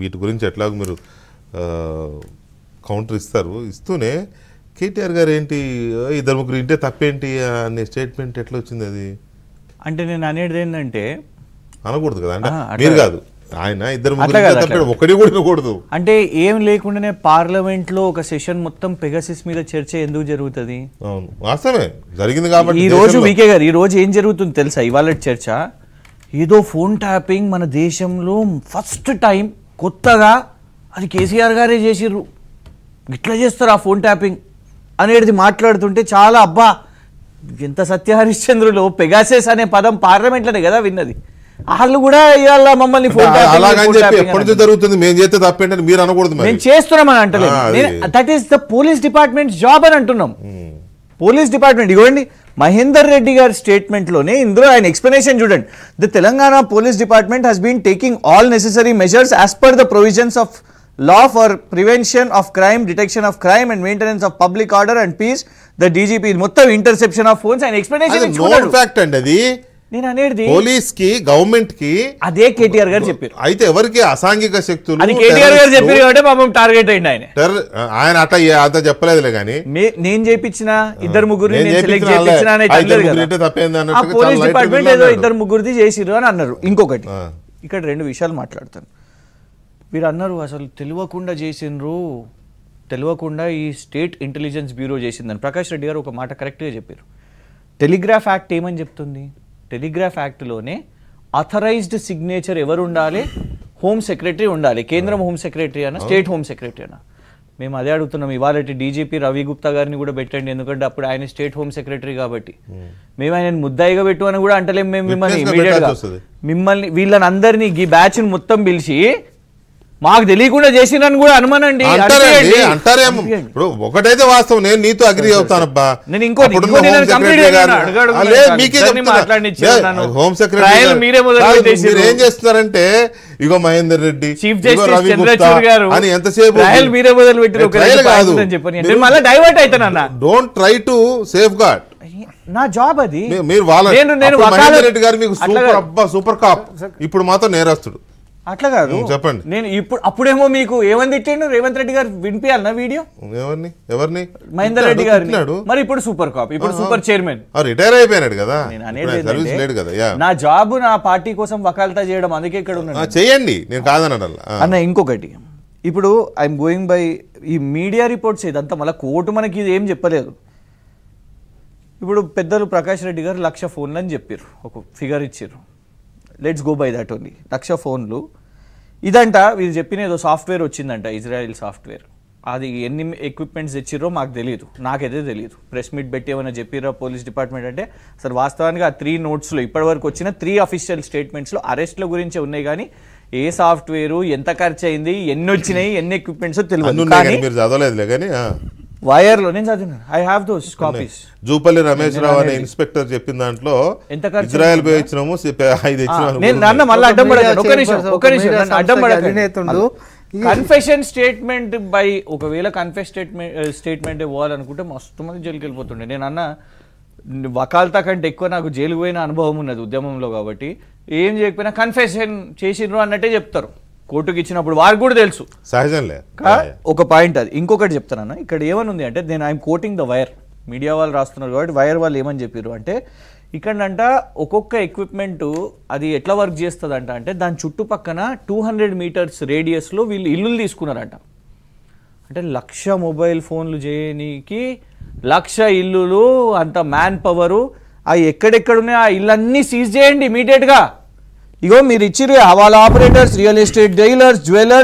వీటి గురించి ఎట్లాగో మీరు కౌంటర్ ఇస్తూనే కేటీఆర్ గారు ఏంటి ఇద్దరు ముగ్గురు ఇంటే తప్పేంటి అనే స్టేట్మెంట్ ఎట్లా వచ్చింది అది? అంటే నేను అనేది ఏంటంటే అనకూడదు కదా, అంటే మీరు కాదు ఆయన ఇద్దరు ముగ్గురు ఒకటి కూడా అనకూడదు అంటే ఏం లేకుండానే పార్లమెంట్ లో ఒక సెషన్ మొత్తం పెగాసిస్ మీద చర్చ ఎందుకు జరుగుతుంది? అవును వాస్తవమే జరిగింది కాబట్టి. ఈ రోజు వికే గారు ఈ రోజు ఏం జరుగుతుంది తెలుసా? ఇవాళ చర్చ ఏదో ఫోన్ ట్యాపింగ్ మన దేశంలో ఫస్ట్ టైం కొత్తగా అది కేసీఆర్ గారే చేసిర్రు, ఇట్లా చేస్తారు ఆ ఫోన్ ట్యాపింగ్ అనేది మాట్లాడుతుంటే చాలా అబ్బా ఎంత సత్యహరిశ్చంద్రులో పెగాసెస్ అనే పదం పార్లమెంట్లోనే కదా విన్నది. వాళ్ళు కూడా ఇవాళ మమ్మల్ని జరుగుతుంది మేము చేస్తే తప్పేంటని మీరు అనకూడదు, మేము చేస్తున్నామని అంటలేదు. That is the police department job అని అంటున్నాం. పోలీస్ డిపార్ట్మెంట్ ఇవ్వండి మహేందర్ రెడ్డి గారి స్టేట్మెంట్ లోనే ఇందులో ఆయన ఎక్స్ప్లెనేషన్ చూడండి. The Telangana police department has been taking all necessary measures as per the provisions of law for prevention of crime, detection of crime and maintenance of public order and peace. The DGP మొత్తం interception of phones and explanation ఇచ్చుకున్నాడు. No fact అండి అది. నేను అనేది police కి government కి అదే కేటీఆర్ గారు చెప్పారు. అయితే ఎవరికి అసాంఘిక శక్తులు అది కేటీఆర్ గారు చెప్పారు కాబట్టి పాపం టార్గెట్ అయ్యింది ఆయన. ఆయన అట్లా అంత చెప్పలేదులే కానీ నేను చేపించిన ఇద్దరు ముగ్గురు సెలెక్ట్ చేయించిన పోలీస్ డిపార్ట్మెంట్ ఏదో ఇద్దరు ముగ్గురిది చేసిర్రు అని అన్నారు. ఇంకొకటి ఇక్కడ రెండు విషయాలు మాట్లాడతాను. మీరు అన్నారు అసలు తెలియకుండా చేసిండ్రు, తెలియకుండా ఈ స్టేట్ ఇంటెలిజెన్స్ బ్యూరో చేసిందని. ప్రకాష్ రెడ్డి గారు ఒక మాట కరెక్ట్గా చెప్పారు. టెలిగ్రాఫ్ యాక్ట్ ఏమని చెప్తుంది? టెలిగ్రాఫ్ యాక్ట్లోనే ఆథరైజ్డ్ సిగ్నేచర్ ఎవరు ఉండాలి? హోమ్ సెక్రటరీ ఉండాలి. కేంద్రం హోమ్ సెక్రటరీ అన్న, స్టేట్ హోమ్ సెక్రటరీ అన్న. మేము అదే అడుగుతున్నాం. ఇవాళ డీజీపీ రవి గుప్తా గారిని కూడా పెట్టండి, ఎందుకంటే అప్పుడు ఆయన స్టేట్ హోమ్ సెక్రటరీ కాబట్టి. మేము ఆయన ముద్దాయిగా పెట్టు అని కూడా అంటలేము. మేము మిమ్మల్ని ఇమీడియట్గా మిమ్మల్ని వీళ్ళని అందరినీ ఈ బ్యాచ్ని మొత్తం పిలిచి మాకు తెలియకుండా చేసినని కూడా అనుమానండి అంటారేమో. ఇప్పుడు ఒకటైతే వాస్తవం, నేను నీతో అగ్రి అవుతానబ్బా. నేను ఇంకోటి హోమ్ సెక్రటరీ ఏం చేస్తున్నారంటే ఇగో మహేందర్ రెడ్డి చీఫ్ జస్టిస్ చంద్రచూడ్ గారు అని ఎంతసేపు మీరే మొదలు పెట్టి మళ్ళీ డైవర్ట్ అవుతానన్నా. Don't try to safeguard. నా జాబ్ అది. మీరు మహేందర్ రెడ్డి గారు మీకు సూపర్ అబ్బా సూపర్ కాప్, ఇప్పుడు మాత్రం నేరస్తుడు. అట్లా కాదు చెప్పండి. నేను ఇప్పుడు అప్పుడేమో మీకు ఏమని తిట్టిండు రేవంత్ రెడ్డి గారు వినిపించాలన్నా వీడియో? ఎవరిని? మహేందర్ రెడ్డి గారు. మరి ఇప్పుడు సూపర్ కాప్, ఇప్పుడు సూపర్ చైర్మన్, రిటైర్ అయిపోయినాడు కదా. నేను అనేది నా జాబ్ నా పార్టీ కోసం వకాల్తా చేయడం, అందుకే ఇక్కడ ఉన్నాను. చేయండి, నేను కాదన అన్న. ఇంకొకటి ఇప్పుడు ఐఎమ్ గోయింగ్ బై ఈ మీడియా రిపోర్ట్స్, ఇదంతా మళ్ళీ కోర్టు మనకి ఇది ఏం చెప్పలేదు. ఇప్పుడు పెద్దలు ప్రకాష్ రెడ్డి గారు 1,00,000 ఫోన్లు అని చెప్పారు, ఒక ఫిగర్ ఇచ్చారు. Let's go by that only. 1,00,000 ఫోన్లు ఇదంట. వీళ్ళు చెప్పిన ఏదో సాఫ్ట్వేర్ వచ్చిందంట, ఇజ్రాయెల్ సాఫ్ట్వేర్. అది ఎన్ని ఎక్విప్మెంట్స్ తెచ్చిర్రో మాకు తెలియదు, నాకైతే తెలియదు. ప్రెస్ మీట్ పెట్టి ఏమైనా చెప్పిర్రో పోలీస్ డిపార్ట్మెంట్ అంటే? అసలు వాస్తవానికి ఆ 3 నోట్స్లో ఇప్పటివరకు వచ్చిన 3 అఫీషియల్ స్టేట్మెంట్స్లో అరెస్ట్ల గురించే ఉన్నాయి, కానీ ఏ సాఫ్ట్వేరు, ఎంత ఖర్చు అయింది, ఎన్ని వచ్చినాయి, ఎన్ని ఎక్విప్మెంట్స్ తెలియదు. మీరు చదవలేదులే కానీ వైర్లో నేను చదివినాను. I have those copies. Jupally Ramesh Rao అనే ఇన్స్పెక్టర్ చెప్పిన దాంట్లో ఇజ్రాయెల్ పోయి ఇచ్చినాము, 5 ఇచ్చినాము. మళ్ళీ అడ్డం పడకండి, ఒక నిమిషం అడ్డం పడకండి. కన్ఫెషన్ స్టేట్మెంట్ బై ఒకవేళ స్టేట్మెంట్ ఇవ్వాలనుకుంటే మస్తు మంది జైలుకి వెళ్ళిపోతుండే. నేను అన్న వకాల్తా కంటే ఎక్కువ నాకు జైలుకు పోయిన అనుభవం ఉన్నది ఉద్యమంలో, కాబట్టి ఏం చేయకపోయినా కన్ఫెషన్ చేసిండ్రు అన్నట్టే చెప్తారు కోర్టుకి ఇచ్చినప్పుడు. వారికి కూడా తెలుసు సహజంలే. ఒక పాయింట్ అది. ఇంకొకటి చెప్తానన్నా, ఇక్కడ ఏమనుంది అంటే, నేను I'm quoting the wire, media వాళ్ళు రాస్తున్నారు కాబట్టి వైర్ వాళ్ళు ఏమని చెప్పారు అంటే, ఇక్కడంట ఒక్కొక్క ఎక్విప్మెంట్ అది ఎట్లా వర్క్ చేస్తుందంట అంటే, దాని చుట్టుపక్కన 200 మీటర్స్ రేడియస్లో వీళ్ళు ఇల్లులు తీసుకున్నారంట. అంటే 1,00,000 మొబైల్ ఫోన్లు చేయడానికి 1,00,000 ఇల్లులు, అంత మ్యాన్ పవరు, అవి ఎక్కడెక్కడున్నాయి ఆ ఇల్లన్నీ సీజ్ చేయండి ఇమీడియట్గా. ఇగో మీరు ఇచ్చిర్రు hawala operators, real estate dealers, jewellers,